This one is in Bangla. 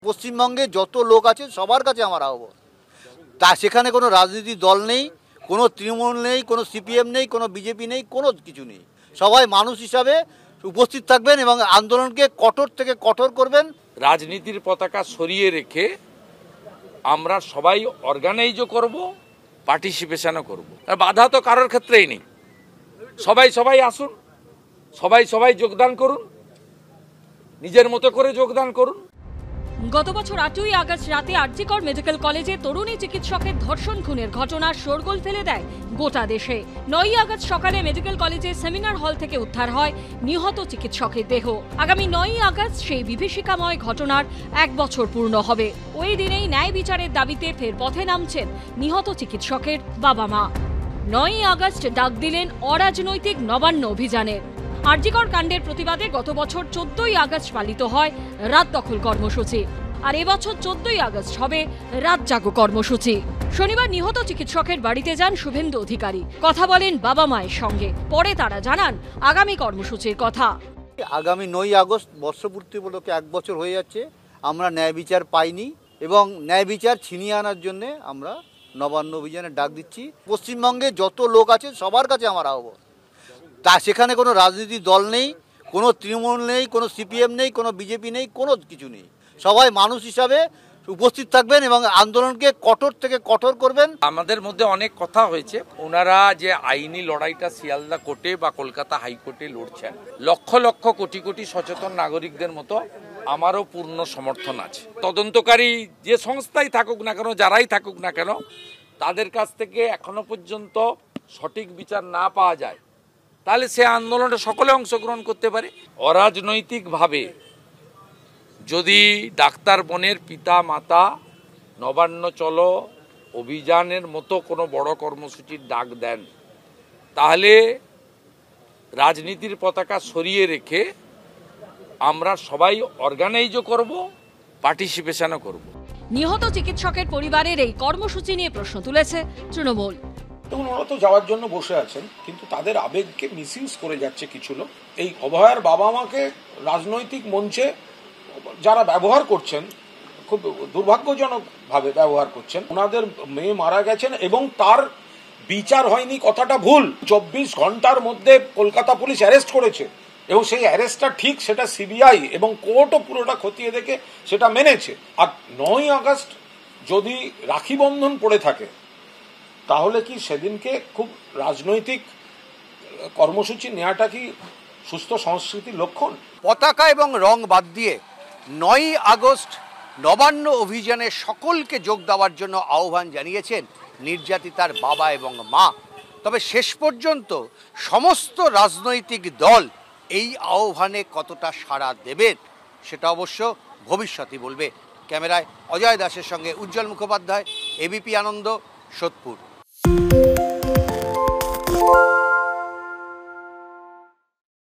পশ্চিমবঙ্গে যত লোক আছে সবার কাছে আমার আহ্বান, তা সেখানে কোনো রাজনীতির দল নেই, কোনো তৃণমূল নেই, কোনো সিপিএম নেই, কোনো বিজেপি নেই, কোনো কিছু নেই। সবাই মানুষ হিসাবে উপস্থিত থাকবেন এবং আন্দোলনকে কঠোর থেকে কঠোর করবেন। রাজনীতির পতাকা সরিয়ে রেখে আমরা সবাই অর্গানাইজও করব, পার্টিসিপেশনও করব। বাধা তো কারোর ক্ষেত্রেই নেই। সবাই আসুন, সবাই যোগদান করুন, নিজের মতো করে যোগদান করুন। গত বছর 8ই আগস্ট রাতে আরজিকর মেডিকেল কলেজে তরুণী চিকিৎসকের ধর্ষণ খুনের ঘটনা শোরগোল ফেলে দেয় গোটা দেশে। 9ই আগস্ট সকালে মেডিকেল কলেজের সেমিনার হল থেকে উদ্ধার হয় নিহত চিকিৎসকের দেহ। আগামী 9ই আগস্ট সেই বিভীষিকাময় ঘটনার 1 বছর পূর্ণ হবে। ওই দিনেই ন্যায় বিচারের দাবিতে ফের পথে নামছেন নিহত চিকিৎসকের বাবা মা। 9ই আগস্ট ডাক দিলেন অরাজনৈতিক নবান্ন অভিযানের। আরজিকর কাণ্ডের প্রতিবাদে গত বছর 14ই আগস্ট পালিত হয় রাত দখল কর্মসূচি, আর এবছর 14ই আগস্ট হবে রাত জাগো কর্মসূচি। শনিবার নিহত চিকিৎসকের বাড়িতে যান শুভেন্দু অধিকারী, কথা বলেন বাবা মায়ের সঙ্গে। পরে তারা জানান আগামী কর্মসূচির কথা। আগামী 9ই আগস্ট বর্ষপূর্তি উপলক্ষে 1 বছর হয়ে যাচ্ছে, আমরা ন্যায় বিচার পাইনি এবং ন্যায় বিচার ছিনিয়ে আনার জন্যে আমরা নবান্ন অভিযানের ডাক দিচ্ছি। পশ্চিমবঙ্গে যত লোক আছে সবার কাছে আমার আহ্বান, তা সেখানে কোনো রাজনীতির দল নেই, কোনো তৃণমূল নেই, কোনো সিপিএম নেই, কোনো বিজেপি নেই, কোনো কিছু নেই। সবাই মানুষ হিসাবে উপস্থিত থাকবেন এবং আন্দোলনকে কঠোর থেকে কঠোর করবেন। আমাদের মধ্যে অনেক কথা হয়েছে। ওনারা যে আইনি লড়াইটা শিয়ালদা কোর্টে বা কলকাতা হাইকোর্টে লড়ছেন, লক্ষ লক্ষ কোটি কোটি সচেতন নাগরিকদের মতো আমারও পূর্ণ সমর্থন আছে। তদন্তকারী যে সংস্থাই থাকুক না কেন, যারাই থাকুক না কেন, তাদের কাছ থেকে এখনো পর্যন্ত সঠিক বিচার না পাওয়া যায়, তাহলে সে আন্দোলনে সকলে অংশগ্রহণ করতে পারে। অরাজনৈতিকভাবে যদি ডাক্তার বোনের পিতা মাতা নবান্ন চলো অভিযানের মতো কোনো বড় কর্মসূচির ডাক দেন, তাহলে রাজনীতির পতাকা সরিয়ে রেখে আমরা সবাই অর্গানাইজও করব, পার্টিসিপেশনও করব। নিহত চিকিৎসকের পরিবারের এই কর্মসূচি নিয়ে প্রশ্ন তুলেছে তৃণমূল। তখন ওরা তো যাওয়ার জন্য বসে আছেন, কিন্তু তাদের আবেগকে মিসইউজ করে যাচ্ছে কিছু লোক। এই অভয়ার বাবা মাকে রাজনৈতিক মঞ্চে যারা ব্যবহার করছেন, খুব দুর্ভাগ্যজনকভাবে ব্যবহার করছেন। ওনাদের মেয়ে মারা গেছেন এবং তার বিচার হয়নি, কথাটা ভুল। 24 ঘন্টার মধ্যে কলকাতা পুলিশ অ্যারেস্ট করেছে এবং সেই অ্যারেস্টটা ঠিক, সেটা সিবিআই এবং কোর্টও পুরোটা খতিয়ে দেখে সেটা মেনেছে। আর 9ই আগস্ট যদি রাখি বন্ধন পড়ে থাকে, তাহলে কি সেদিনকে খুব রাজনৈতিক কর্মসূচি নেওয়াটা কি সুস্থ সংস্কৃতির লক্ষণ? পতাকা এবং রং বাদ দিয়ে 9ই আগস্ট নবান্ন অভিযানে সকলকে যোগ দেওয়ার জন্য আহ্বান জানিয়েছেন নির্যাতিতার বাবা এবং মা। তবে শেষ পর্যন্ত সমস্ত রাজনৈতিক দল এই আহ্বানে কতটা সাড়া দেবেন সেটা অবশ্য ভবিষ্যতই বলবে। ক্যামেরায় অজয় দাসের সঙ্গে উজ্জ্বল মুখোপাধ্যায়, এবিপি আনন্দ, সোদপুর।